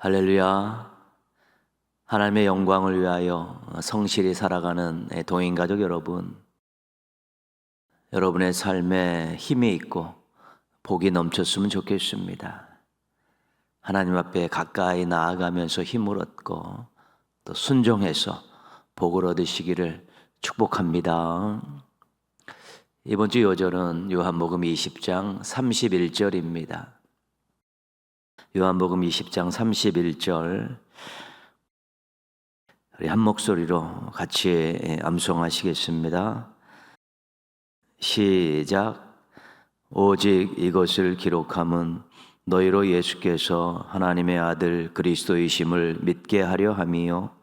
할렐루야. 하나님의 영광을 위하여 성실히 살아가는 동행가족 여러분, 여러분의 삶에 힘이 있고 복이 넘쳤으면 좋겠습니다. 하나님 앞에 가까이 나아가면서 힘을 얻고 또 순종해서 복을 얻으시기를 축복합니다. 이번 주 요절은 요한복음 20장 31절입니다. 요한복음 20장 31절, 우리 한 목소리로 같이 암송하시겠습니다. 시작. 오직 이것을 기록함은 너희로 예수께서 하나님의 아들 그리스도이심을 믿게 하려 함이요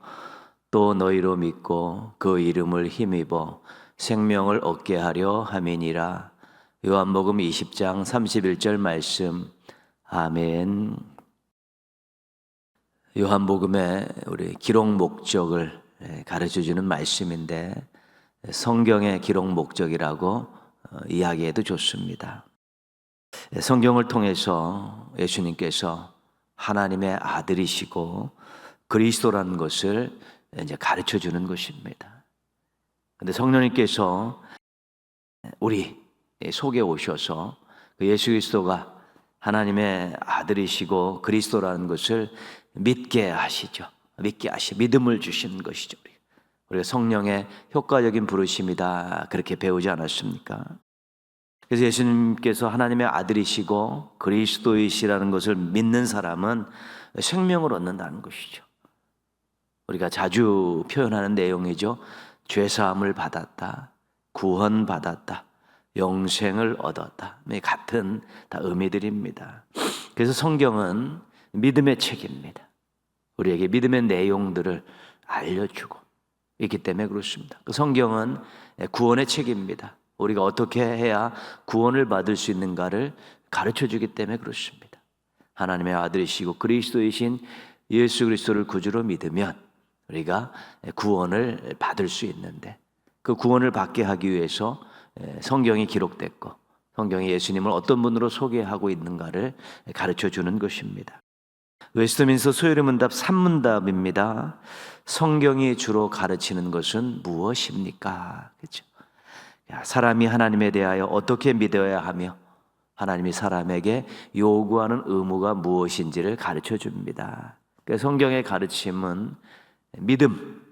또 너희로 믿고 그 이름을 힘입어 생명을 얻게 하려 함이니라. 요한복음 20장 31절 말씀. 아멘. 요한복음의 우리 기록 목적을 가르쳐주는 말씀인데 성경의 기록 목적이라고 이야기해도 좋습니다. 성경을 통해서 예수님께서 하나님의 아들이시고 그리스도라는 것을 이제 가르쳐주는 것입니다. 그런데 성령님께서 우리 속에 오셔서 그 예수 그리스도가 하나님의 아들이시고 그리스도라는 것을 믿게 하시죠. 믿게 하시, 믿음을 주시는 것이죠. 우리가 성령의 효과적인 부르심이다, 그렇게 배우지 않았습니까? 그래서 예수님께서 하나님의 아들이시고 그리스도이시라는 것을 믿는 사람은 생명을 얻는다는 것이죠. 우리가 자주 표현하는 내용이죠. 죄사함을 받았다, 구원받았다, 영생을 얻었다, 같은 다 의미들입니다. 그래서 성경은 믿음의 책입니다. 우리에게 믿음의 내용들을 알려주고 있기 때문에 그렇습니다. 그 성경은 구원의 책입니다. 우리가 어떻게 해야 구원을 받을 수 있는가를 가르쳐주기 때문에 그렇습니다. 하나님의 아들이시고 그리스도이신 예수 그리스도를 구주로 믿으면 우리가 구원을 받을 수 있는데, 그 구원을 받게 하기 위해서 성경이 기록됐고 성경이 예수님을 어떤 분으로 소개하고 있는가를 가르쳐주는 것입니다. 웨스트민스터 소요리문답 3문답입니다. 성경이 주로 가르치는 것은 무엇입니까? 그렇죠? 사람이 하나님에 대하여 어떻게 믿어야 하며 하나님이 사람에게 요구하는 의무가 무엇인지를 가르쳐 줍니다. 성경의 가르침은 믿음,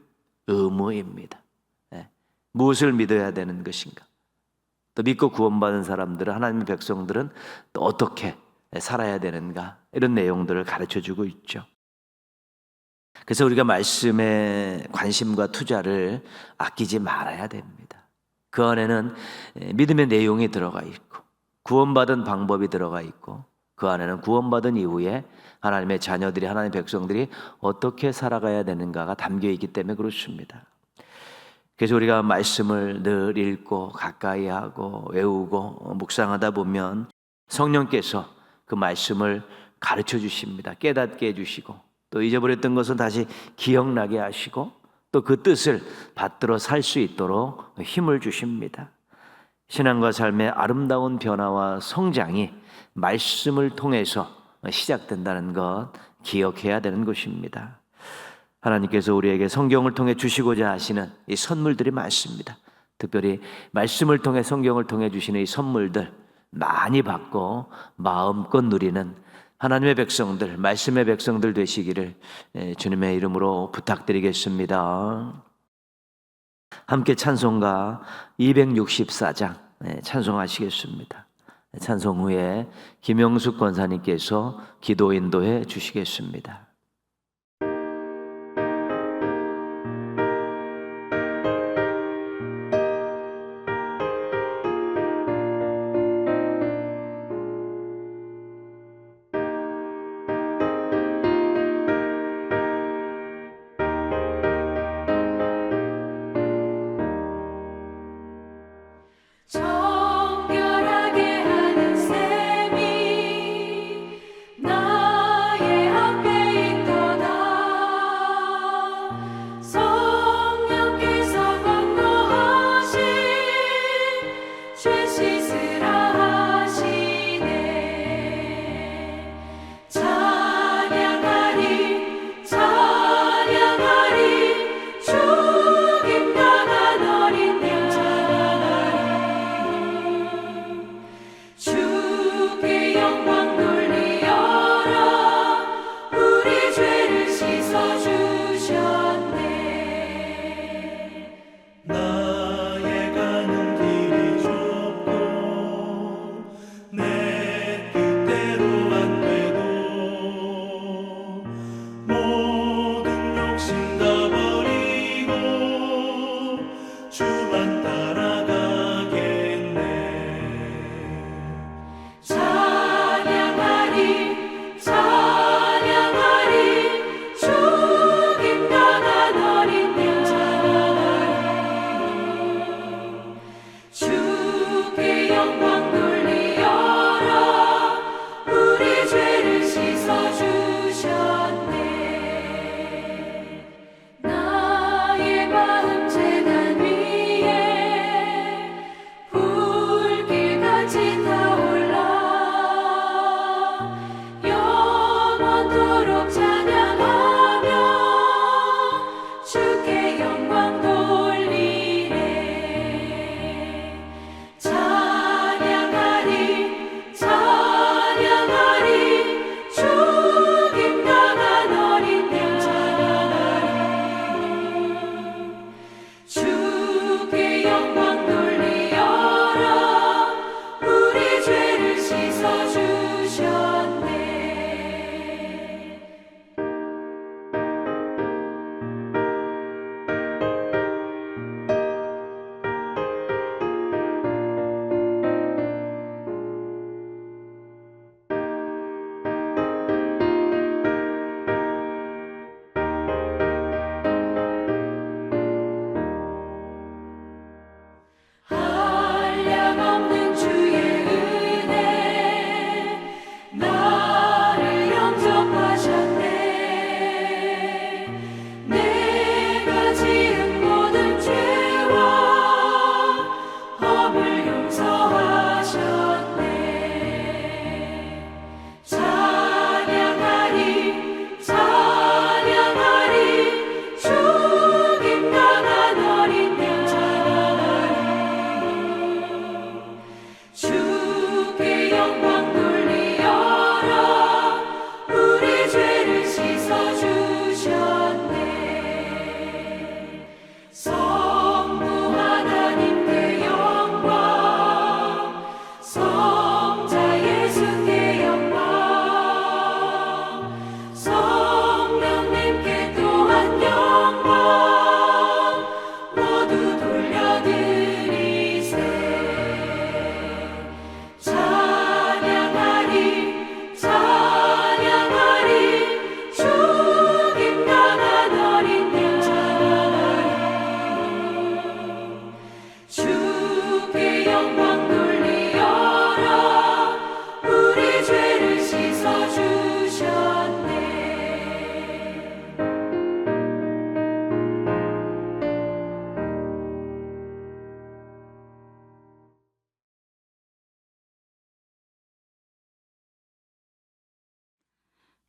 의무입니다. 무엇을 믿어야 되는 것인가? 또 믿고 구원받은 사람들은, 하나님의 백성들은 또 어떻게 살아야 되는가, 이런 내용들을 가르쳐주고 있죠. 그래서 우리가 말씀에 관심과 투자를 아끼지 말아야 됩니다. 그 안에는 믿음의 내용이 들어가 있고 구원받은 방법이 들어가 있고 그 안에는 구원받은 이후에 하나님의 자녀들이, 하나님의 백성들이 어떻게 살아가야 되는가가 담겨 있기 때문에 그렇습니다. 그래서 우리가 말씀을 늘 읽고 가까이 하고 외우고 묵상하다 보면 성령께서 그 말씀을 가르쳐 주십니다. 깨닫게 해주시고 또 잊어버렸던 것은 다시 기억나게 하시고 또 그 뜻을 받들어 살 수 있도록 힘을 주십니다. 신앙과 삶의 아름다운 변화와 성장이 말씀을 통해서 시작된다는 것 기억해야 되는 것입니다. 하나님께서 우리에게 성경을 통해 주시고자 하시는 이 선물들이 많습니다. 특별히 말씀을 통해, 성경을 통해 주시는 이 선물들 많이 받고 마음껏 누리는 하나님의 백성들, 말씀의 백성들 되시기를 주님의 이름으로 부탁드리겠습니다. 함께 찬송가 264장 찬송하시겠습니다. 찬송 후에 김영숙 권사님께서 기도 인도해 주시겠습니다. 정결하게 하는 셈이 나의 앞에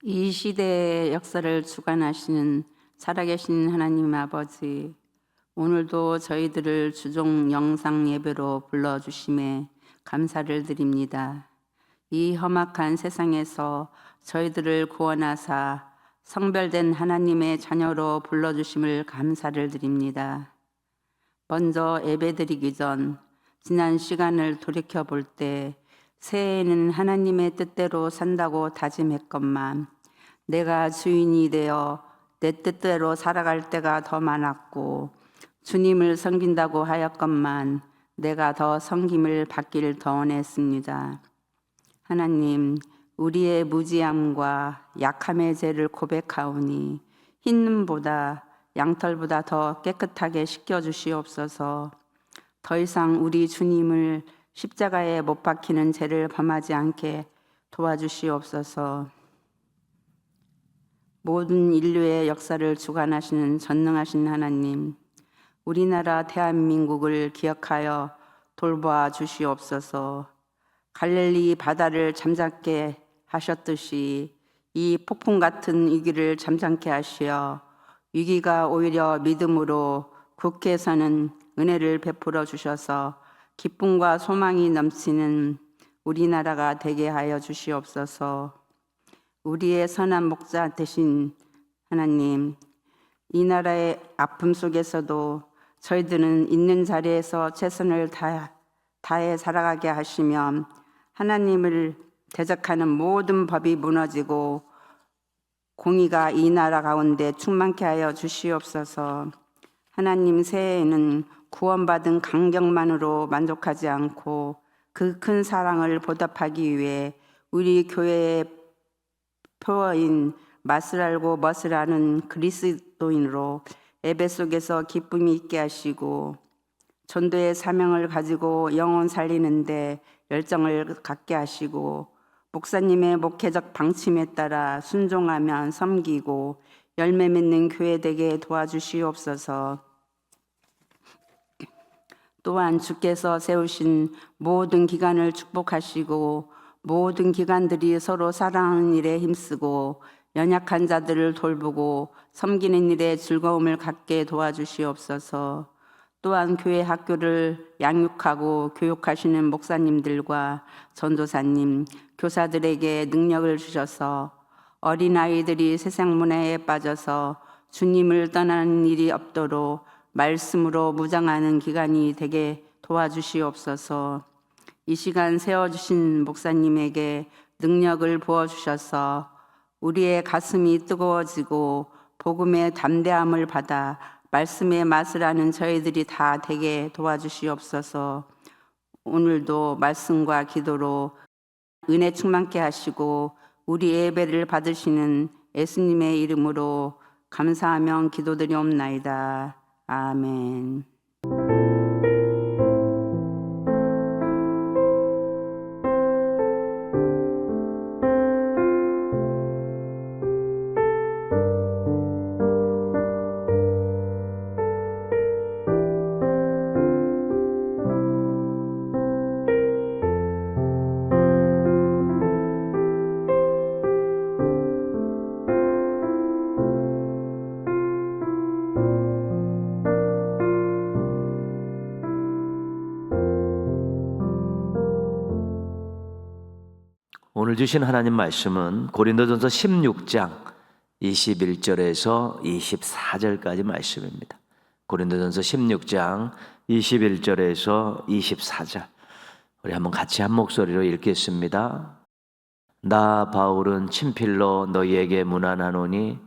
이 시대의 역사를 주관하시는 살아계신 하나님 아버지, 오늘도 저희들을 주종 영상 예배로 불러주심에 감사를 드립니다. 이 험악한 세상에서 저희들을 구원하사 성별된 하나님의 자녀로 불러주심을 감사를 드립니다. 먼저 예배드리기 전 지난 시간을 돌이켜볼 때 새해에는 하나님의 뜻대로 산다고 다짐했건만 내가 주인이 되어 내 뜻대로 살아갈 때가 더 많았고 주님을 섬긴다고 하였건만 내가 더 섬김을 받기를 더 원했습니다. 하나님, 우리의 무지함과 약함의 죄를 고백하오니 흰눈보다 양털보다 더 깨끗하게 씻겨주시옵소서. 더 이상 우리 주님을 십자가에 못 박히는 죄를 범하지 않게 도와주시옵소서. 모든 인류의 역사를 주관하시는 전능하신 하나님, 우리나라 대한민국을 기억하여 돌보아 주시옵소서. 갈릴리 바다를 잠잠게 하셨듯이 이 폭풍 같은 위기를 잠잠케 하시어 위기가 오히려 믿음으로 굳게 서는 은혜를 베풀어 주셔서 기쁨과 소망이 넘치는 우리나라가 되게 하여 주시옵소서. 우리의 선한 목자 되신 하나님, 이 나라의 아픔 속에서도 저희들은 있는 자리에서 최선을 다해 살아가게 하시며 하나님을 대적하는 모든 법이 무너지고 공의가 이 나라 가운데 충만케 하여 주시옵소서. 하나님, 새해에는 구원받은 강경만으로 만족하지 않고 그 큰 사랑을 보답하기 위해 우리 교회의 표어인 맛을 알고 멋을 아는 그리스도인으로 예배 속에서 기쁨이 있게 하시고 전도의 사명을 가지고 영혼 살리는데 열정을 갖게 하시고 목사님의 목회적 방침에 따라 순종하며 섬기고 열매 맺는 교회 되게 도와주시옵소서. 또한 주께서 세우신 모든 기관을 축복하시고 모든 기관들이 서로 사랑하는 일에 힘쓰고 연약한 자들을 돌보고 섬기는 일에 즐거움을 갖게 도와주시옵소서. 또한 교회 학교를 양육하고 교육하시는 목사님들과 전도사님, 교사들에게 능력을 주셔서 어린아이들이 세상 문화에 빠져서 주님을 떠나는 일이 없도록 말씀으로 무장하는 기간이 되게 도와주시옵소서. 이 시간 세워주신 목사님에게 능력을 부어주셔서 우리의 가슴이 뜨거워지고 복음의 담대함을 받아 말씀의 맛을 아는 저희들이 다 되게 도와주시옵소서. 오늘도 말씀과 기도로 은혜 충만케 하시고 우리 예배를 받으시는 예수님의 이름으로 감사하며 기도드리옵나이다. 아멘. 오늘 주신 하나님 말씀은 고린도전서 16장 21절에서 24절까지 말씀입니다. 고린도전서 16장 21절에서 24절. 우리 한번 같이 한 목소리로 읽겠습니다. 나 바울은 친필로 너희에게 문안하노니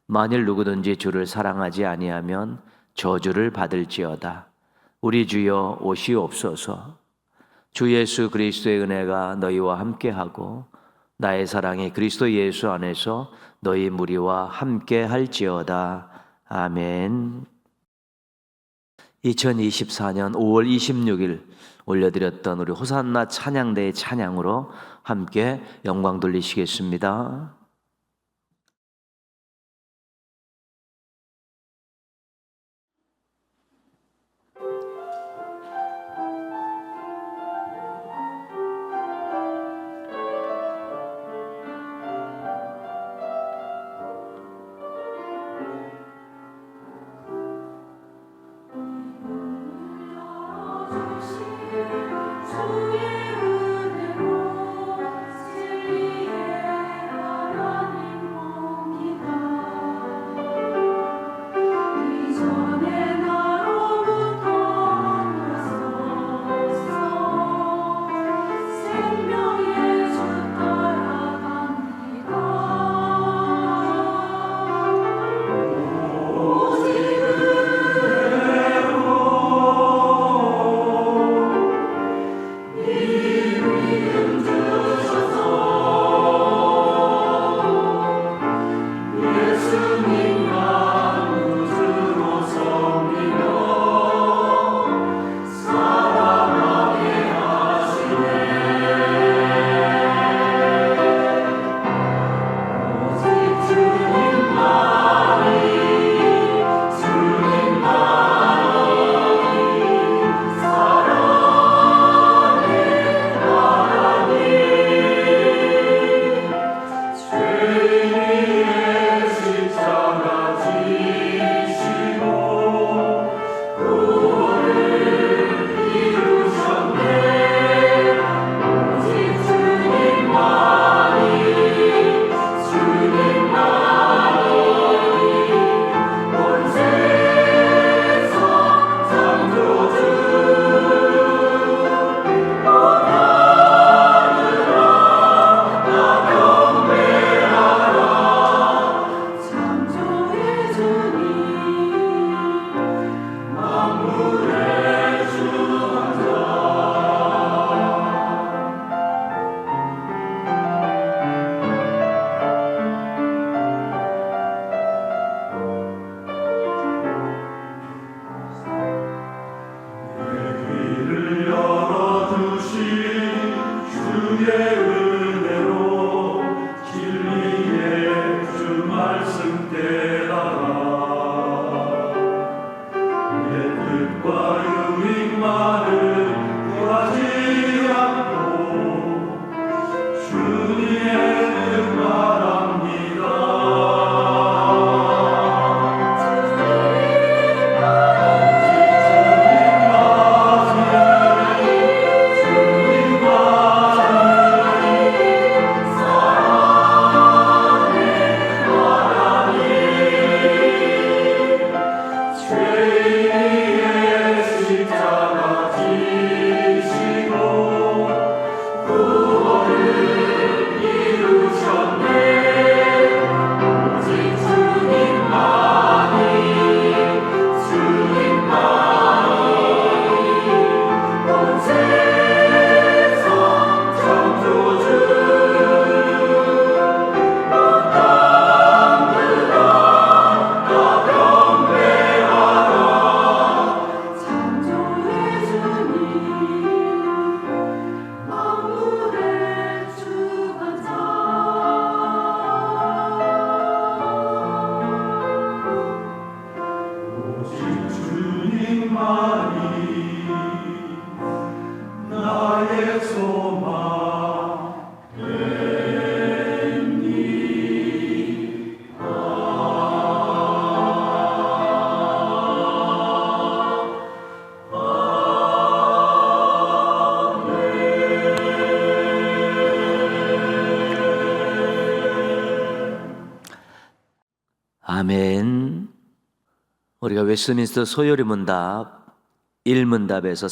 만일 누구든지 주를 사랑하지 아니하면 저주를 받을지어다. 우리 주여 오시옵소서. 주 예수 그리스도의 은혜가 너희와 함께하고 나의 사랑이 그리스도 예수 안에서 너희 무리와 함께할지어다. 아멘. 2024년 5월 26일 올려드렸던 우리 호산나 찬양대의 찬양으로 함께 영광 돌리시겠습니다. 진짜 아멘. 우리가 웨스트민스터 소요리 문답 1문답에서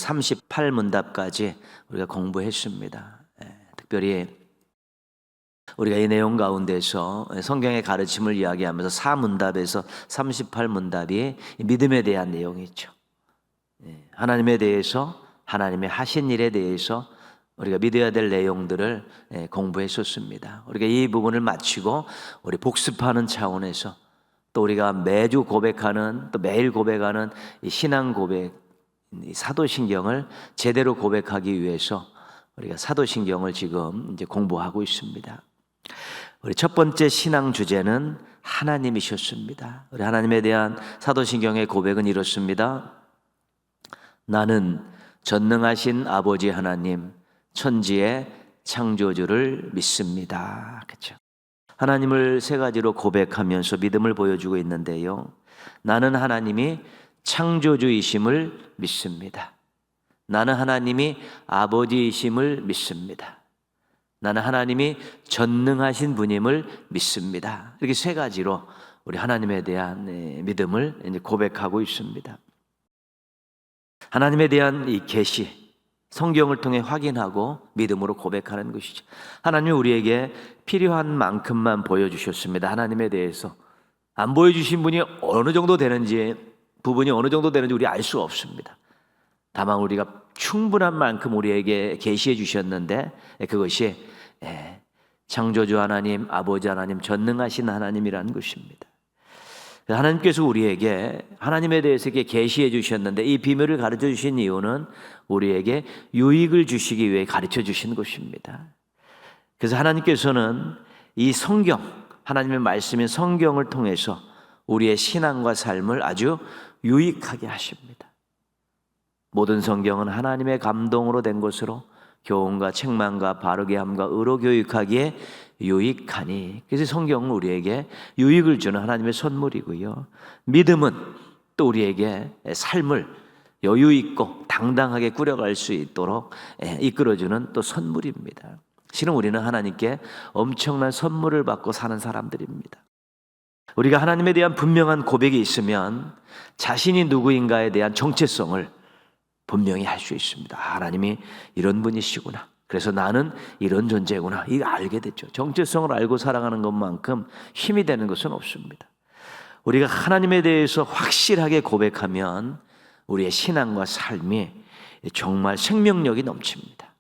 38문답까지 우리가 공부했습니다. 특별히 우리가 이 내용 가운데서 성경의 가르침을 이야기하면서 4문답에서 38문답이 믿음에 대한 내용이죠. 하나님에 대해서, 하나님의 하신 일에 대해서 우리가 믿어야 될 내용들을 공부했었습니다. 우리가 이 부분을 마치고 우리 복습하는 차원에서 또 우리가 매주 고백하는, 또 매일 고백하는 이 신앙 고백, 이 사도신경을 제대로 고백하기 위해서 우리가 사도신경을 지금 이제 공부하고 있습니다. 우리 첫 번째 신앙 주제는 하나님이셨습니다. 우리 하나님에 대한 사도신경의 고백은 이렇습니다. 나는 전능하신 아버지 하나님, 천지의 창조주를 믿습니다. 그렇죠? 하나님을 세 가지로 고백하면서 믿음을 보여주고 있는데요. 나는 하나님이 창조주이심을 믿습니다. 나는 하나님이 아버지이심을 믿습니다. 나는 하나님이 전능하신 분임을 믿습니다. 이렇게 세 가지로 우리 하나님에 대한 믿음을 이제 고백하고 있습니다. 하나님에 대한 이 계시, 성경을 통해 확인하고 믿음으로 고백하는 것이죠. 하나님이 우리에게 필요한 만큼만 보여주셨습니다. 하나님에 대해서 안 보여주신 분이 어느 정도 되는지, 부분이 어느 정도 되는지 우리 알 수 없습니다. 다만 우리가 충분한 만큼 우리에게 계시해 주셨는데 그것이 창조주 하나님, 아버지 하나님, 전능하신 하나님이라는 것입니다. 하나님께서 우리에게 하나님에 대해서 이렇게 계시해 주셨는데 이 비밀을 가르쳐 주신 이유는 우리에게 유익을 주시기 위해 가르쳐 주신 것입니다. 그래서 하나님께서는 이 성경, 하나님의 말씀인 성경을 통해서 우리의 신앙과 삶을 아주 유익하게 하십니다. 모든 성경은 하나님의 감동으로 된 것으로 교훈과 책망과 바르게 함과 의로 교육하기에 유익하니, 그래서 성경은 우리에게 유익을 주는 하나님의 선물이고요. 믿음은 또 우리에게 삶을 여유 있고 당당하게 꾸려갈 수 있도록 이끌어주는 또 선물입니다. 실은 우리는 하나님께 엄청난 선물을 받고 사는 사람들입니다. 우리가 하나님에 대한 분명한 고백이 있으면 자신이 누구인가에 대한 정체성을 분명히 할 수 있습니다. 하나님이 이런 분이시구나. 그래서 나는 이런 존재구나. 이거 알게 됐죠. 정체성을 알고 살아가는 것만큼 힘이 되는 것은 없습니다. 우리가 하나님에 대해서 확실하게 고백하면 우리의 신앙과 삶이 정말 생명력이 넘칩니다.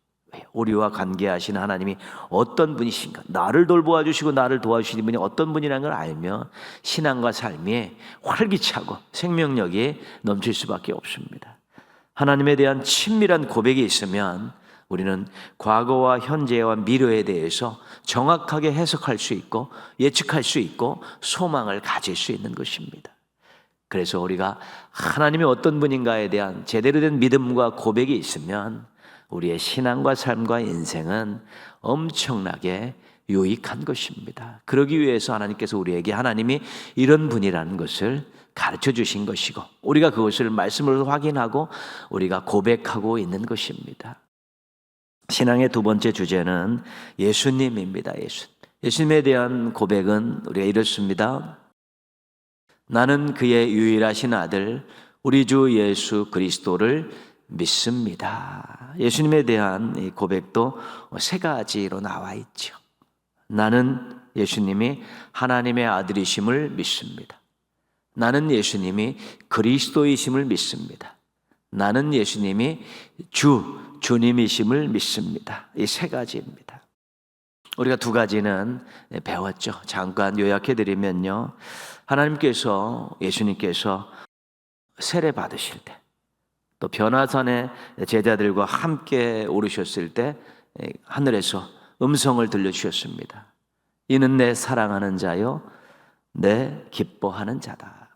우리와 관계하신 하나님이 어떤 분이신가, 나를 돌보아 주시고 나를 도와주시는 분이 어떤 분이라는 걸 알면 신앙과 삶이 활기차고 생명력이 넘칠 수밖에 없습니다. 하나님에 대한 친밀한 고백이 있으면 우리는 과거와 현재와 미래에 대해서 정확하게 해석할 수 있고 예측할 수 있고 소망을 가질 수 있는 것입니다. 그래서 우리가 하나님이 어떤 분인가에 대한 제대로 된 믿음과 고백이 있으면 우리의 신앙과 삶과 인생은 엄청나게 유익한 것입니다. 그러기 위해서 하나님께서 우리에게 하나님이 이런 분이라는 것을 가르쳐 주신 것이고 우리가 그것을 말씀으로 확인하고 우리가 고백하고 있는 것입니다. 신앙의 두 번째 주제는 예수님입니다. 예수님에 대한 고백은 우리가 이렇습니다. 나는 그의 유일하신 아들 우리 주 예수 그리스도를 믿습니다. 예수님에 대한 이 고백도 세 가지로 나와 있죠. 나는 예수님이 하나님의 아들이심을 믿습니다. 나는 예수님이 그리스도이심을 믿습니다. 나는 예수님이 주님이심을 믿습니다. 이 세 가지입니다. 우리가 두 가지는 배웠죠. 잠깐 요약해드리면요. 하나님께서, 예수님께서 세례 받으실 때, 또 변화산에 제자들과 함께 오르셨을 때 하늘에서 음성을 들려주셨습니다. 이는 내 사랑하는 자요, 내 기뻐하는 자다.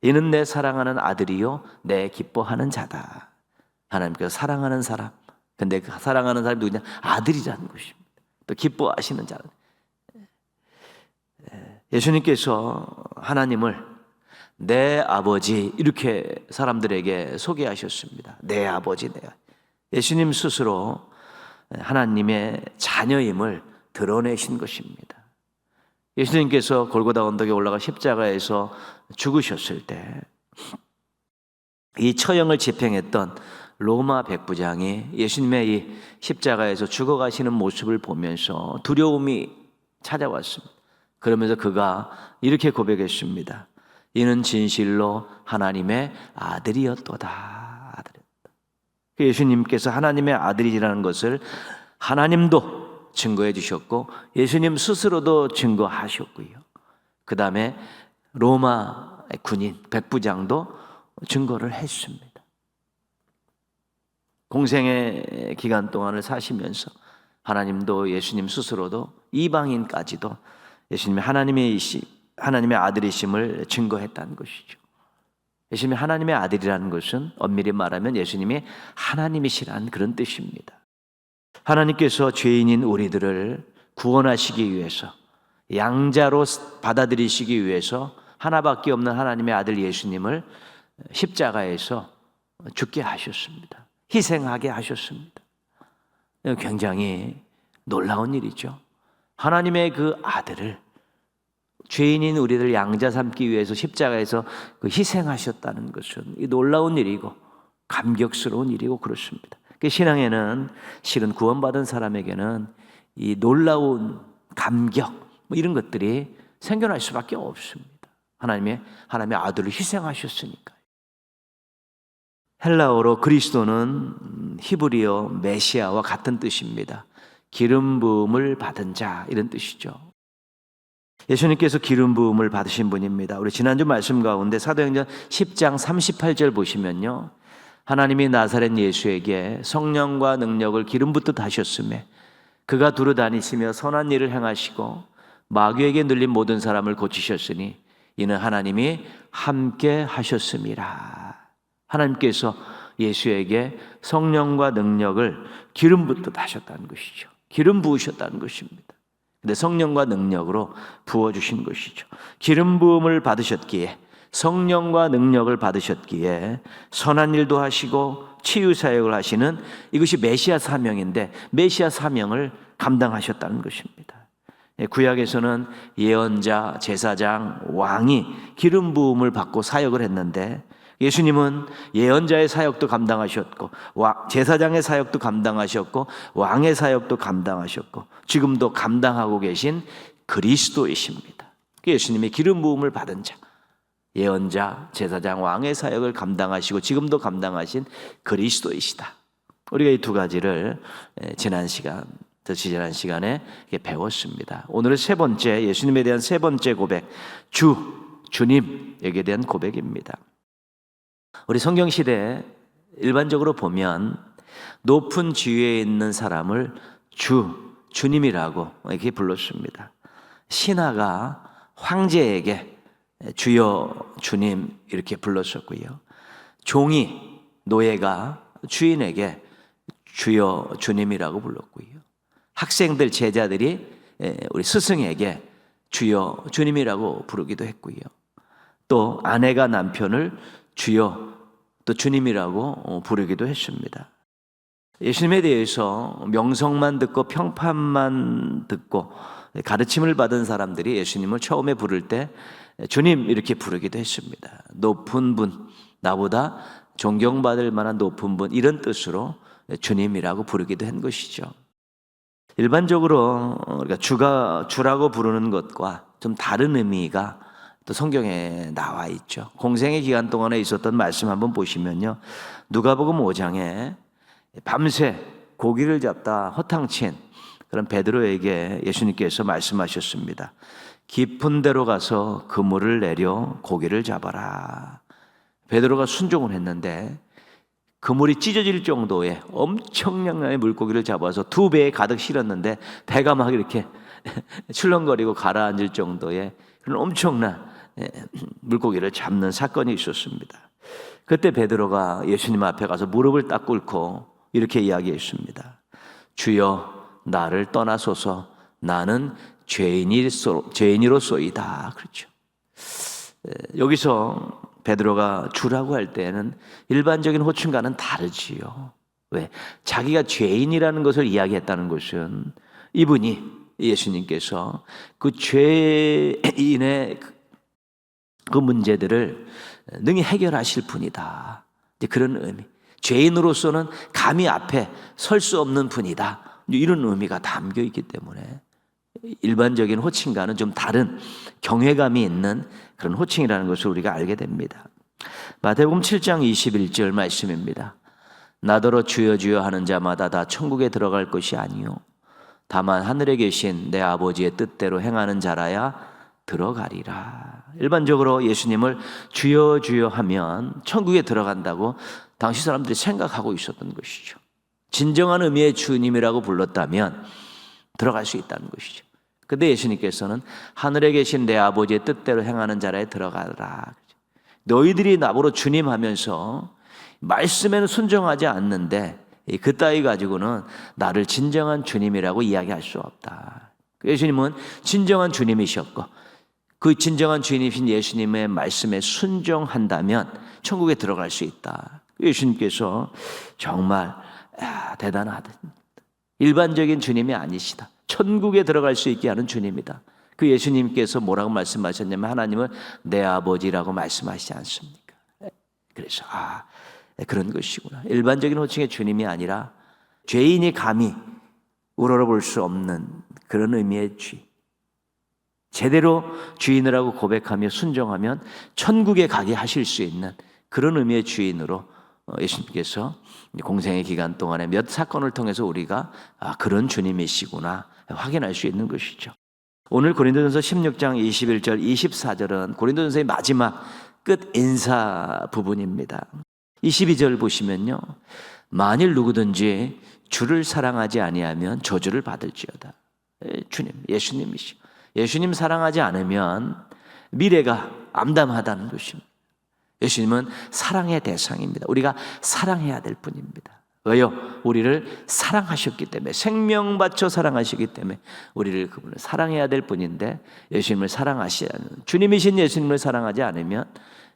이는 내 사랑하는 아들이요, 내 기뻐하는 자다. 하나님께서 사랑하는 사람, 근데 그 사랑하는 사람이 누구냐? 아들이라는 것입니다. 또 기뻐하시는 자는. 예수님께서 하나님을 내 아버지 이렇게 사람들에게 소개하셨습니다. 내 아버지, 내. 예수님 스스로 하나님의 자녀임을 드러내신 것입니다. 예수님께서 골고다 언덕에 올라가 십자가에서 죽으셨을 때 이 처형을 집행했던 로마 백부장이 예수님의 이 십자가에서 죽어가시는 모습을 보면서 두려움이 찾아왔습니다. 그러면서 그가 이렇게 고백했습니다. 이는 진실로 하나님의 아들이었도다. 예수님께서 하나님의 아들이라는 것을 하나님도 증거해 주셨고 예수님 스스로도 증거하셨고요. 그 다음에 로마 군인 백부장도 증거를 했습니다. 공생의 기간 동안을 사시면서 하나님도 예수님 스스로도 이방인까지도 예수님이 하나님의 아들이심을 증거했다는 것이죠. 예수님이 하나님의 아들이라는 것은 엄밀히 말하면 예수님이 하나님이시라는 그런 뜻입니다. 하나님께서 죄인인 우리들을 구원하시기 위해서 양자로 받아들이시기 위해서 하나밖에 없는 하나님의 아들 예수님을 십자가에서 죽게 하셨습니다. 희생하게 하셨습니다. 굉장히 놀라운 일이죠. 하나님의 그 아들을 죄인인 우리를 양자 삼기 위해서 십자가에서 희생하셨다는 것은 놀라운 일이고 감격스러운 일이고 그렇습니다. 신앙에는 실은 구원받은 사람에게는 이 놀라운 감격 이런 것들이 생겨날 수밖에 없습니다. 하나님의 아들을 희생하셨으니까요. 헬라어로 그리스도는 히브리어 메시아와 같은 뜻입니다. 기름 부음을 받은 자 이런 뜻이죠. 예수님께서 기름 부음을 받으신 분입니다. 우리 지난주 말씀 가운데 사도행전 10장 38절 보시면요. 하나님이 나사렛 예수에게 성령과 능력을 기름 붓듯 하셨으며 그가 두루 다니시며 선한 일을 행하시고 마귀에게 눌린 모든 사람을 고치셨으니 이는 하나님이 함께 하셨음이라. 하나님께서 예수에게 성령과 능력을 기름 붓듯 하셨다는 것이죠. 기름 부으셨다는 것입니다. 근데 성령과 능력으로 부어주신 것이죠. 기름 부음을 받으셨기에 성령과 능력을 받으셨기에 선한 일도 하시고 치유 사역을 하시는 이것이 메시아 사명인데 메시아 사명을 감당하셨다는 것입니다. 구약에서는 예언자, 제사장, 왕이 기름 부음을 받고 사역을 했는데 예수님은 예언자의 사역도 감당하셨고 제사장의 사역도 감당하셨고 왕의 사역도 감당하셨고 지금도 감당하고 계신 그리스도이십니다. 예수님이 기름 부음을 받은 자, 예언자, 제사장, 왕의 사역을 감당하시고 지금도 감당하신 그리스도이시다. 우리가 이 두 가지를 지난 시간에 배웠습니다. 오늘은 세 번째, 예수님에 대한 세 번째 고백, 주님에게 대한 고백입니다. 우리 성경시대에 일반적으로 보면 높은 지위에 있는 사람을 주님이라고 이렇게 불렀습니다. 신하가 황제에게 주여 주님 이렇게 불렀었고요. 종이 노예가 주인에게 주여 주님이라고 불렀고요. 학생들 제자들이 우리 스승에게 주여 주님이라고 부르기도 했고요. 또 아내가 남편을 주여 또 주님이라고 부르기도 했습니다. 예수님에 대해서 명성만 듣고 평판만 듣고 가르침을 받은 사람들이 예수님을 처음에 부를 때 주님 이렇게 부르기도 했습니다. 높은 분, 나보다 존경받을 만한 높은 분 이런 뜻으로 주님이라고 부르기도 한 것이죠. 일반적으로 우리가 주라고 부르는 것과 좀 다른 의미가 또 성경에 나와 있죠. 공생의 기간 동안에 있었던 말씀 한번 보시면요. 누가복음 5장에 밤새 고기를 잡다 허탕친 그런 베드로에게 예수님께서 말씀하셨습니다. 깊은 데로 가서 그물을 내려 고기를 잡아라. 베드로가 순종을 했는데 그물이 찢어질 정도의 엄청난 물고기를 잡아서 2배에 가득 실었는데 배가 막 이렇게 출렁거리고 가라앉을 정도의 그런 엄청난 물고기를 잡는 사건이 있었습니다. 그때 베드로가 예수님 앞에 가서 무릎을 딱 꿇고 이렇게 이야기했습니다. 주여 나를 떠나소서 나는 죄인이로소이다. 그렇죠. 여기서 베드로가 주라고 할 때는 일반적인 호칭과는 다르지요. 왜? 자기가 죄인이라는 것을 이야기했다는 것은 이분이 예수님께서 그 죄인의 그 문제들을 능히 해결하실 분이다. 이제 그런 의미. 죄인으로서는 감히 앞에 설 수 없는 분이다. 이런 의미가 담겨 있기 때문에 일반적인 호칭과는 좀 다른 경외감이 있는 그런 호칭이라는 것을 우리가 알게 됩니다. 마태복음 7장 21절 말씀입니다. 나더러 주여 주여 하는 자마다 다 천국에 들어갈 것이 아니요 다만 하늘에 계신 내 아버지의 뜻대로 행하는 자라야 들어가리라. 일반적으로 예수님을 주여 주여 하면 천국에 들어간다고 당시 사람들이 생각하고 있었던 것이죠. 진정한 의미의 주님이라고 불렀다면 들어갈 수 있다는 것이죠. 근데 예수님께서는 하늘에 계신 내 아버지의 뜻대로 행하는 자라에 들어가라. 너희들이 나보고 주님 하면서 말씀에는 순종하지 않는데 그 따위 가지고는 나를 진정한 주님이라고 이야기할 수 없다. 예수님은 진정한 주님이셨고 그 진정한 주님이신 예수님의 말씀에 순종한다면 천국에 들어갈 수 있다. 예수님께서 정말 대단하다. 일반적인 주님이 아니시다. 천국에 들어갈 수 있게 하는 주님이다. 그 예수님께서 뭐라고 말씀하셨냐면 하나님은 내 아버지라고 말씀하시지 않습니까? 그래서 그런 것이구나. 일반적인 호칭의 주님이 아니라 죄인이 감히 우러러볼 수 없는 그런 의미의 주인. 제대로 주인이라고 고백하며 순종하면 천국에 가게 하실 수 있는 그런 의미의 주인으로 예수님께서 공생의 기간 동안에 몇 사건을 통해서 우리가 그런 주님이시구나 확인할 수 있는 것이죠. 오늘 고린도전서 16장 21절 24절은 고린도전서의 마지막 끝 인사 부분입니다. 22절 보시면요. 만일 누구든지 주를 사랑하지 아니하면 저주를 받을지어다. 주님, 예수님이시죠. 예수님 사랑하지 않으면 미래가 암담하다는 것입니다. 예수님은 사랑의 대상입니다. 우리가 사랑해야 될 분입니다. 왜요? 우리를 사랑하셨기 때문에, 생명 바쳐 사랑하시기 때문에 우리를 그분을 사랑해야 될 분인데 예수님을 사랑하시 않는, 주님이신 예수님을 사랑하지 않으면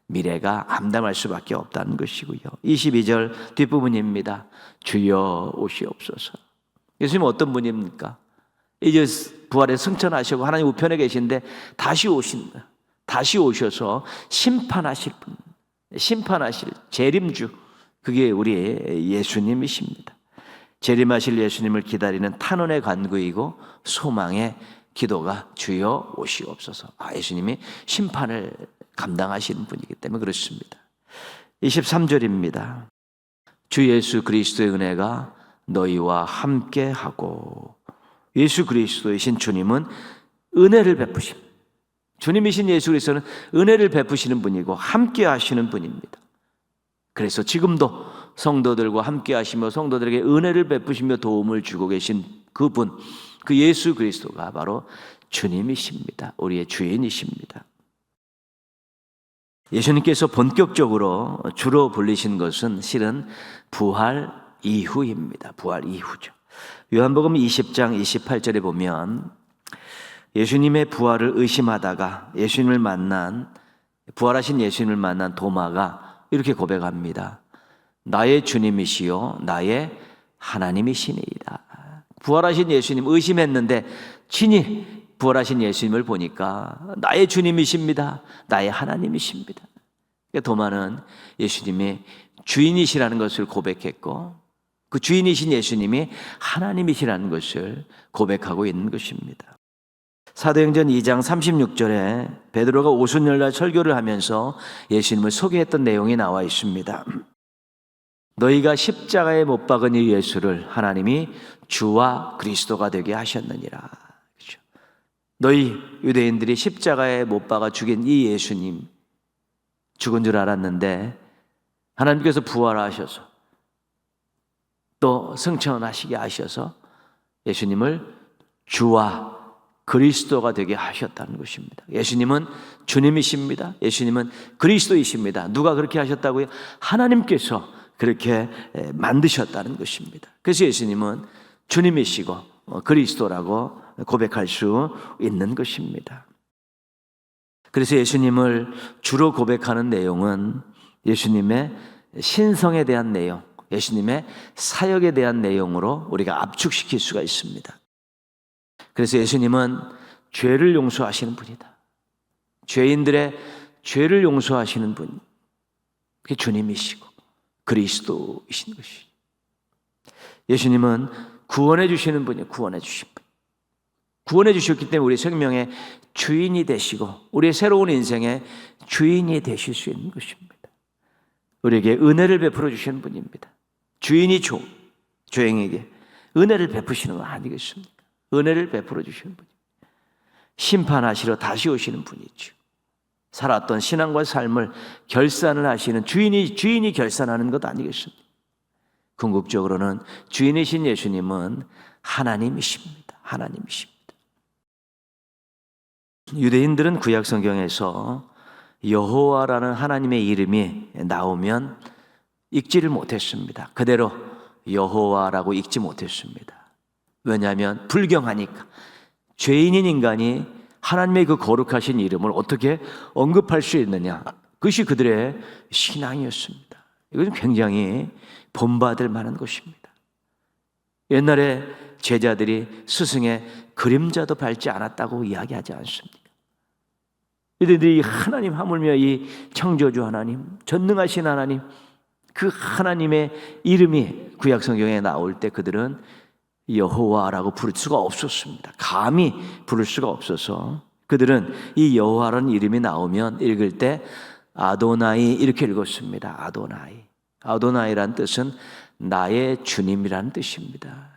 미래가 암담할 수밖에 없다는 것이고요. 22절 뒷부분입니다. 주여 오시옵소서. 예수님은 어떤 분입니까? 이제 부활에 승천하시고 하나님 우편에 계신데 다시 오신다. 다시 오셔서 심판하실 분, 심판하실 재림주, 그게 우리 예수님이십니다. 재림하실 예수님을 기다리는 탄원의 간구이고 소망의 기도가 주여 오시옵소서. 예수님이 심판을 감당하시는 분이기 때문에 그렇습니다. 23절입니다. 주 예수 그리스도의 은혜가 너희와 함께하고. 예수 그리스도이신 주님은 은혜를 베푸십니다. 주님이신 예수 그리스도는 은혜를 베푸시는 분이고 함께 하시는 분입니다. 그래서 지금도 성도들과 함께 하시며 성도들에게 은혜를 베푸시며 도움을 주고 계신 그분, 그 예수 그리스도가 바로 주님이십니다. 우리의 주인이십니다. 예수님께서 본격적으로 주로 불리신 것은 실은 부활 이후입니다. 부활 이후죠. 요한복음 20장 28절에 보면 예수님의 부활을 의심하다가 부활하신 예수님을 만난 도마가 이렇게 고백합니다. 나의 주님이시요 나의 하나님이시니이다. 부활하신 예수님 의심했는데 친히 부활하신 예수님을 보니까 나의 주님이십니다. 나의 하나님이십니다. 도마는 예수님이 주인이시라는 것을 고백했고 그 주인이신 예수님이 하나님이시라는 것을 고백하고 있는 것입니다. 사도행전 2장 36절에 베드로가 오순절날 설교를 하면서 예수님을 소개했던 내용이 나와 있습니다. 너희가 십자가에 못 박은 이 예수를 하나님이 주와 그리스도가 되게 하셨느니라. 그렇죠? 너희 유대인들이 십자가에 못 박아 죽인 이 예수님 죽은 줄 알았는데 하나님께서 부활하셔서 또 승천하시게 하셔서 예수님을 주와 그리스도가 되게 하셨다는 것입니다. 예수님은 주님이십니다. 예수님은 그리스도이십니다. 누가 그렇게 하셨다고요? 하나님께서 그렇게 만드셨다는 것입니다. 그래서 예수님은 주님이시고 그리스도라고 고백할 수 있는 것입니다. 그래서 예수님을 주로 고백하는 내용은 예수님의 신성에 대한 내용, 예수님의 사역에 대한 내용으로 우리가 압축시킬 수가 있습니다. 그래서 예수님은 죄를 용서하시는 분이다. 죄인들의 죄를 용서하시는 분, 그게 주님이시고 그리스도이신 것이죠. 예수님은 구원해 주시는 분이에요. 구원해 주신 분. 구원해 주셨기 때문에 우리 생명의 주인이 되시고 우리의 새로운 인생의 주인이 되실 수 있는 것입니다. 우리에게 은혜를 베풀어 주시는 분입니다. 주인이 죄인에게 은혜를 베푸시는 건 아니겠습니까? 은혜를 베풀어 주시는 분입니다. 심판하시러 다시 오시는 분이죠. 살았던 신앙과 삶을 결산을 하시는 주인이 결산하는 것 아니겠습니까? 궁극적으로는 주인이신 예수님은 하나님이십니다. 하나님이십니다. 유대인들은 구약 성경에서 여호와라는 하나님의 이름이 나오면 읽지를 못했습니다. 그대로 여호와라고 읽지 못했습니다. 왜냐하면 불경하니까. 죄인인 인간이 하나님의 그 거룩하신 이름을 어떻게 언급할 수 있느냐, 그것이 그들의 신앙이었습니다. 이건 굉장히 본받을 만한 것입니다. 옛날에 제자들이 스승의 그림자도 밟지 않았다고 이야기하지 않습니까? 이들이 하나님, 하물며 이 창조주 하나님, 전능하신 하나님, 그 하나님의 이름이 구약 성경에 나올 때 그들은 여호와라고 부를 수가 없었습니다. 감히 부를 수가 없어서 그들은 이 여호와라는 이름이 나오면 읽을 때 아도나이 이렇게 읽었습니다. 아도나이. 아도나이란 뜻은 나의 주님이라는 뜻입니다.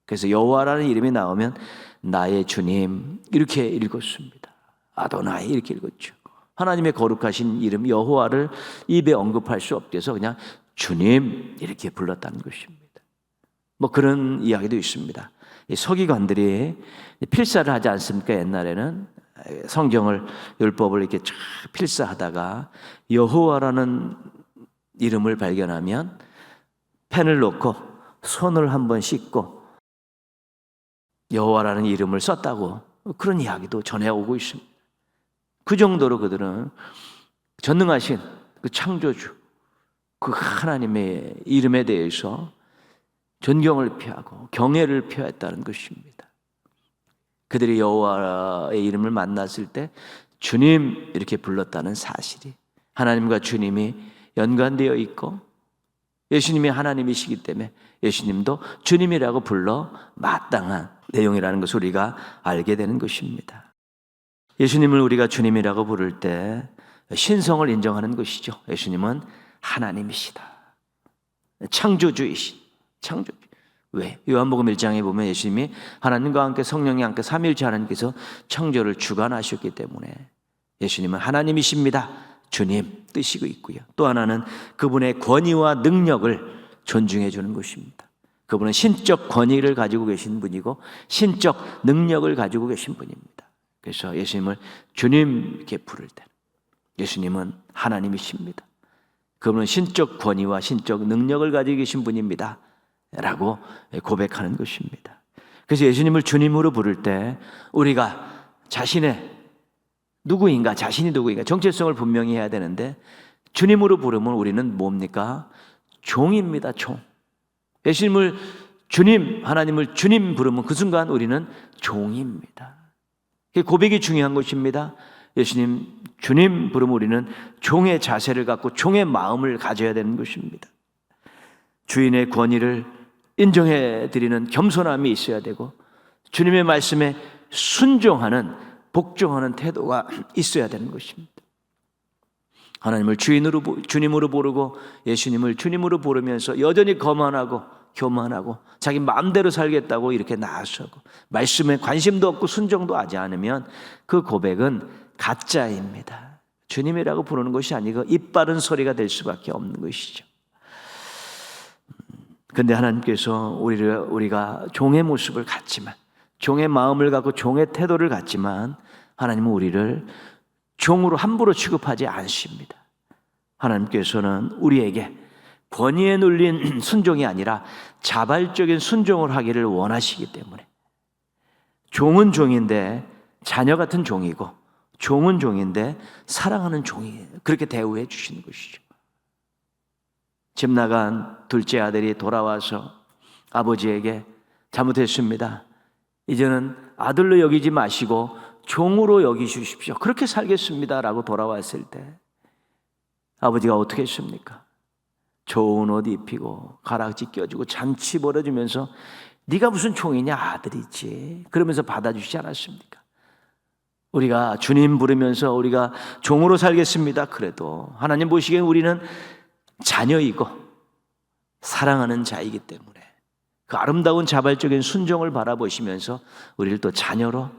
그래서 여호와라는 이름이 나오면 나의 주님 이렇게 읽었습니다. 아도나이 이렇게 읽었죠. 하나님의 거룩하신 이름 여호와를 입에 언급할 수 없게 해서 그냥 주님 이렇게 불렀다는 것입니다. 뭐 그런 이야기도 있습니다. 이 서기관들이 필사를 하지 않습니까? 옛날에는 성경을 율법을 이렇게 쫙 필사하다가 여호와라는 이름을 발견하면 펜을 놓고 손을 한번 씻고 여호와라는 이름을 썼다고 그런 이야기도 전해오고 있습니다. 그 정도로 그들은 전능하신 그 창조주, 그 하나님의 이름에 대해서 존경을 표하고 경애를 표했다는 것입니다. 그들이 여호와의 이름을 만났을 때 주님 이렇게 불렀다는 사실이 하나님과 주님이 연관되어 있고 예수님이 하나님이시기 때문에 예수님도 주님이라고 불러 마땅한 내용이라는 것을 우리가 알게 되는 것입니다. 예수님을 우리가 주님이라고 부를 때 신성을 인정하는 것이죠. 예수님은 하나님이시다. 창조주이신 창조주. 왜? 요한복음 1장에 보면 예수님이 하나님과 함께 성령이 함께 삼위일체 하나님께서 창조를 주관하셨기 때문에 예수님은 하나님이십니다. 주님 뜻이고 있고요. 또 하나는 그분의 권위와 능력을 존중해 주는 것입니다. 그분은 신적 권위를 가지고 계신 분이고 신적 능력을 가지고 계신 분입니다. 그래서 예수님을 주님 이렇게 부를 때 예수님은 하나님이십니다. 그분은 신적 권위와 신적 능력을 가지고 계신 분입니다. 라고 고백하는 것입니다. 그래서 예수님을 주님으로 부를 때 우리가 자신이 누구인가 정체성을 분명히 해야 되는데 주님으로 부르면 우리는 뭡니까? 종입니다. 종. 예수님을 주님, 하나님을 주님 부르면 그 순간 우리는 종입니다. 고백이 중요한 것입니다. 예수님 주님 부르면 우리는 종의 자세를 갖고 종의 마음을 가져야 되는 것입니다. 주인의 권위를 인정해 드리는 겸손함이 있어야 되고 주님의 말씀에 순종하는 복종하는 태도가 있어야 되는 것입니다. 하나님을 주님으로 부르고 예수님을 주님으로 부르면서 여전히 거만하고 교만하고 자기 마음대로 살겠다고 이렇게 나서고 말씀에 관심도 없고 순종도 하지 않으면 그 고백은 가짜입니다. 주님이라고 부르는 것이 아니고 입 바른 소리가 될 수밖에 없는 것이죠. 그런데 하나님께서 우리가 종의 모습을 갖지만 종의 마음을 갖고 종의 태도를 갖지만 하나님은 우리를 종으로 함부로 취급하지 않습니다. 하나님께서는 우리에게 권위에 눌린 순종이 아니라 자발적인 순종을 하기를 원하시기 때문에 종은 종인데 자녀 같은 종이고 종은 종인데 사랑하는 종이에요. 그렇게 대우해 주시는 것이죠. 집 나간 둘째 아들이 돌아와서 아버지에게 잘못했습니다. 이제는 아들로 여기지 마시고 종으로 여기주십시오. 그렇게 살겠습니다라고 돌아왔을 때 아버지가 어떻게 했습니까? 좋은 옷 입히고 가락지 껴주고 잔치 벌어주면서 네가 무슨 종이냐, 아들이지, 그러면서 받아주시지 않았습니까? 우리가 주님 부르면서 우리가 종으로 살겠습니다. 그래도 하나님 보시기에 우리는 자녀이고 사랑하는 자이기 때문에 그 아름다운 자발적인 순종을 바라보시면서 우리를 또 자녀로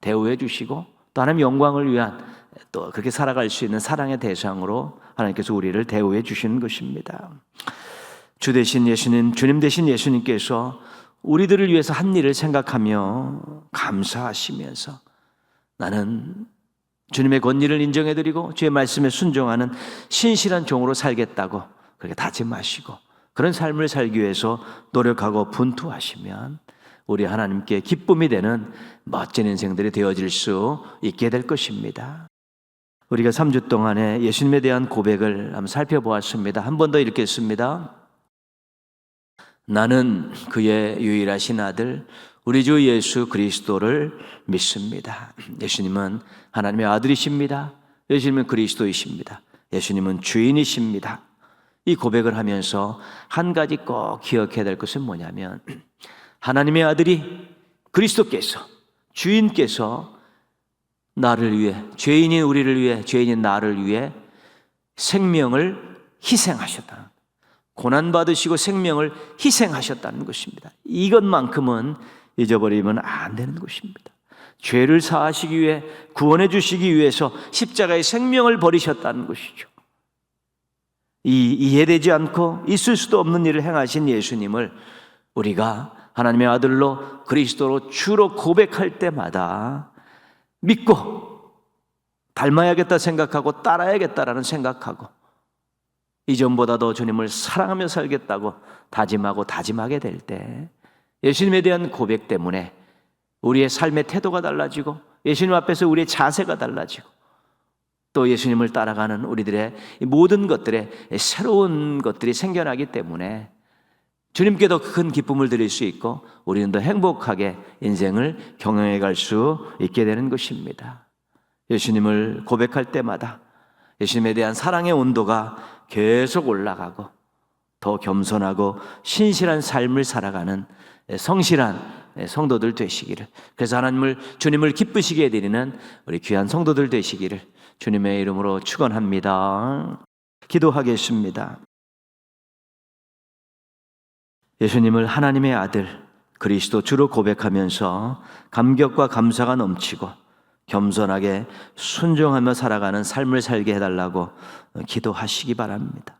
대우해 주시고 또 하나님 영광을 위한 또 그렇게 살아갈 수 있는 사랑의 대상으로 하나님께서 우리를 대우해 주시는 것입니다. 주 대신 예수님, 주님 대신 예수님께서 우리들을 위해서 한 일을 생각하며 감사하시면서 나는 주님의 권위를 인정해드리고 주의 말씀에 순종하는 신실한 종으로 살겠다고 그렇게 다짐하시고 그런 삶을 살기 위해서 노력하고 분투하시면 우리 하나님께 기쁨이 되는 멋진 인생들이 되어질 수 있게 될 것입니다. 우리가 3주 동안에 예수님에 대한 고백을 한번 살펴보았습니다. 한 번 더 읽겠습니다. 나는 그의 유일하신 아들 우리 주 예수 그리스도를 믿습니다. 예수님은 하나님의 아들이십니다. 예수님은 그리스도이십니다. 예수님은 주인이십니다. 이 고백을 하면서 한 가지 꼭 기억해야 될 것은 뭐냐면 하나님의 아들이 그리스도께서 주인께서 나를 위해, 죄인인 우리를 위해, 죄인인 나를 위해 생명을 희생하셨다. 고난받으시고 생명을 희생하셨다는 것입니다. 이것만큼은 잊어버리면 안 되는 것입니다. 죄를 사하시기 위해, 구원해 주시기 위해서 십자가의 생명을 버리셨다는 것이죠. 이 이해되지 않고 있을 수도 없는 일을 행하신 예수님을 우리가 하나님의 아들로 그리스도로 주로 고백할 때마다 믿고 닮아야겠다 생각하고 따라야겠다라는 생각하고 이전보다도 주님을 사랑하며 살겠다고 다짐하고 다짐하게 될 때 예수님에 대한 고백 때문에 우리의 삶의 태도가 달라지고 예수님 앞에서 우리의 자세가 달라지고 또 예수님을 따라가는 우리들의 모든 것들에 새로운 것들이 생겨나기 때문에 주님께도 큰 기쁨을 드릴 수 있고 우리는 더 행복하게 인생을 경영해 갈 수 있게 되는 것입니다. 예수님을 고백할 때마다 예수님에 대한 사랑의 온도가 계속 올라가고 더 겸손하고 신실한 삶을 살아가는 성실한 성도들 되시기를, 그래서 주님을 기쁘시게 해드리는 우리 귀한 성도들 되시기를 주님의 이름으로 축원합니다. 기도하겠습니다. 예수님을 하나님의 아들 그리스도 주로 고백하면서 감격과 감사가 넘치고 겸손하게 순종하며 살아가는 삶을 살게 해달라고 기도하시기 바랍니다.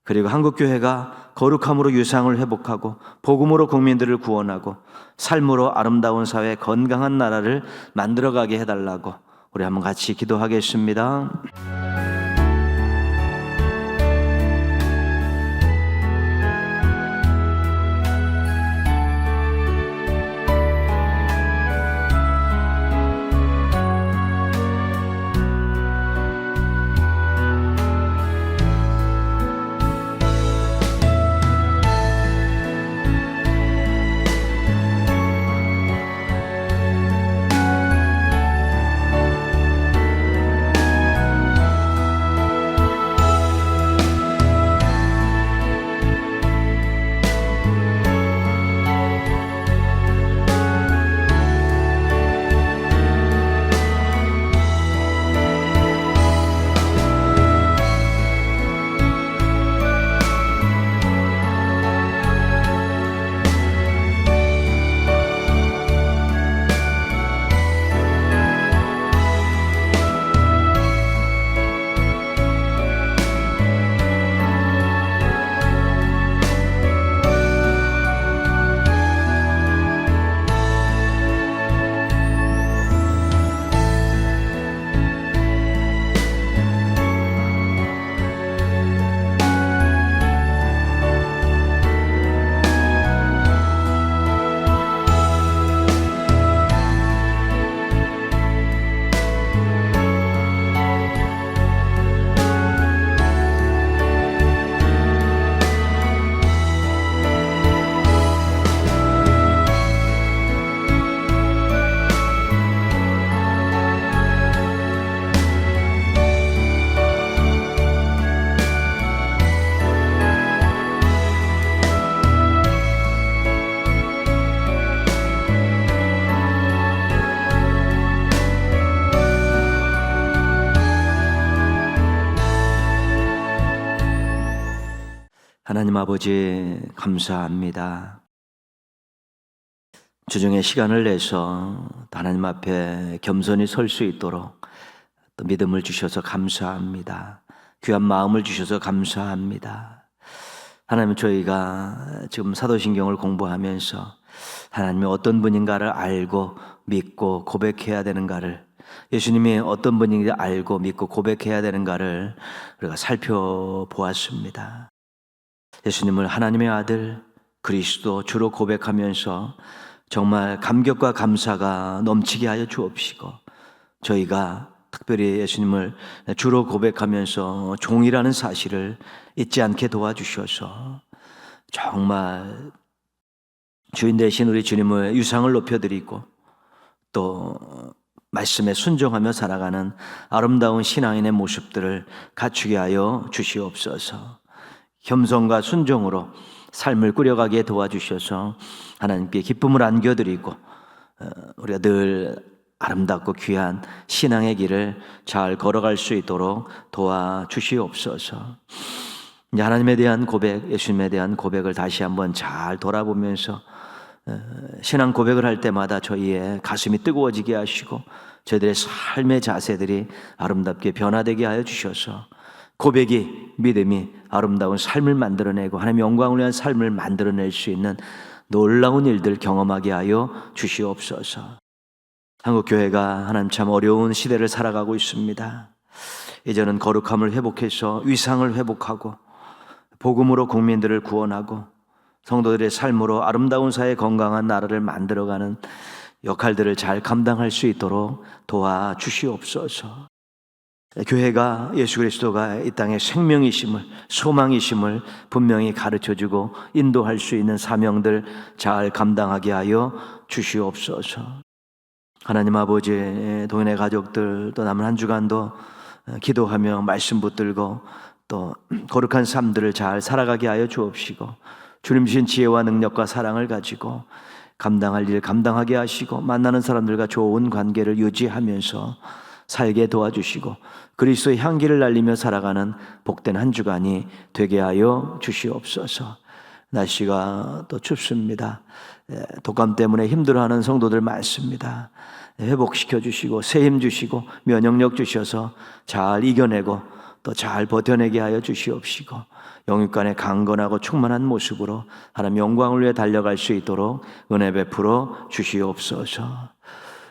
그리고 한국교회가 거룩함으로 유상을 회복하고 복음으로 국민들을 구원하고 삶으로 아름다운 사회, 건강한 나라를 만들어가게 해달라고 우리 한번 같이 기도하겠습니다. 하나님 아버지 감사합니다. 주중에 시간을 내서 하나님 앞에 겸손히 설 수 있도록 또 믿음을 주셔서 감사합니다. 귀한 마음을 주셔서 감사합니다. 하나님, 저희가 지금 사도신경을 공부하면서 하나님이 어떤 분인가를 알고 믿고 고백해야 되는가를, 예수님이 어떤 분인지 알고 믿고 고백해야 되는가를 우리가 살펴보았습니다. 예수님을 하나님의 아들 그리스도 주로 고백하면서 정말 감격과 감사가 넘치게 하여 주옵시고, 저희가 특별히 예수님을 주로 고백하면서 종이라는 사실을 잊지 않게 도와주셔서 정말 주인 되신 우리 주님의 유상을 높여드리고 또 말씀에 순종하며 살아가는 아름다운 신앙인의 모습들을 갖추게 하여 주시옵소서. 겸손과 순종으로 삶을 꾸려가게 도와주셔서 하나님께 기쁨을 안겨드리고 우리가 늘 아름답고 귀한 신앙의 길을 잘 걸어갈 수 있도록 도와주시옵소서. 이제 하나님에 대한 고백, 예수님에 대한 고백을 다시 한번 잘 돌아보면서 신앙 고백을 할 때마다 저희의 가슴이 뜨거워지게 하시고 저희들의 삶의 자세들이 아름답게 변화되게 하여 주셔서 고백이, 믿음이 아름다운 삶을 만들어내고 하나님의 영광을 위한 삶을 만들어낼 수 있는 놀라운 일들 경험하게 하여 주시옵소서. 한국교회가 하나님 참 어려운 시대를 살아가고 있습니다. 이제는 거룩함을 회복해서 위상을 회복하고 복음으로 국민들을 구원하고 성도들의 삶으로 아름다운 사회, 건강한 나라를 만들어가는 역할들을 잘 감당할 수 있도록 도와주시옵소서. 교회가 예수 그리스도가 이 땅의 생명이심을, 소망이심을 분명히 가르쳐주고 인도할 수 있는 사명들 잘 감당하게 하여 주시옵소서. 하나님 아버지, 동인의 가족들 또 남은 한 주간도 기도하며 말씀 붙들고 또 거룩한 삶들을 잘 살아가게 하여 주옵시고 주님 주신 지혜와 능력과 사랑을 가지고 감당할 일 감당하게 하시고 만나는 사람들과 좋은 관계를 유지하면서 살게 도와주시고 그리스도의 향기를 날리며 살아가는 복된 한 주간이 되게 하여 주시옵소서. 날씨가 또 춥습니다. 독감 때문에 힘들어하는 성도들 많습니다. 회복시켜 주시고 새 힘 주시고 면역력 주셔서 잘 이겨내고 또 잘 버텨내게 하여 주시옵시고 영육간에 강건하고 충만한 모습으로 하나님 영광을 위해 달려갈 수 있도록 은혜 베풀어 주시옵소서.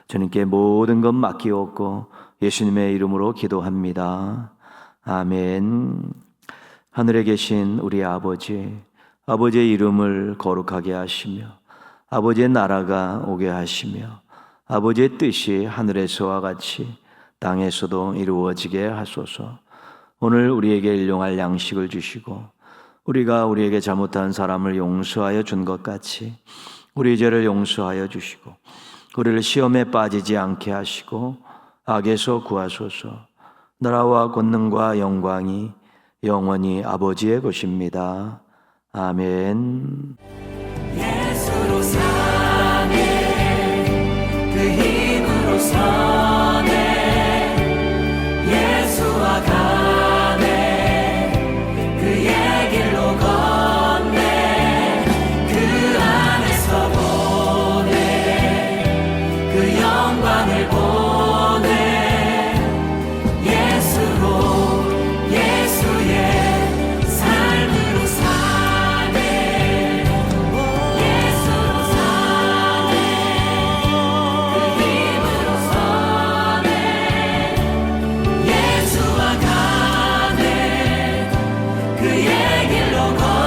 주님께 모든 것 맡기옵고 예수님의 이름으로 기도합니다. 아멘. 하늘에 계신 우리 아버지, 아버지의 이름을 거룩하게 하시며 아버지의 나라가 오게 하시며 아버지의 뜻이 하늘에서와 같이 땅에서도 이루어지게 하소서. 오늘 우리에게 일용할 양식을 주시고 우리가 우리에게 잘못한 사람을 용서하여 준 것 같이 우리 죄를 용서하여 주시고 우리를 시험에 빠지지 않게 하시고 악에서 구하소서. 나라와 권능과 영광이 영원히 아버지의 것입니다. 아멘. 예수로 사네 그 힘으로 서네 예수와 가네 그의 길로 걷네 그 안에서 보네 그 영광을 보네 예수로 예수의 삶으로 사네 예수로 사네 그 힘으로 서네 예수와 가네 그의 길로 걷네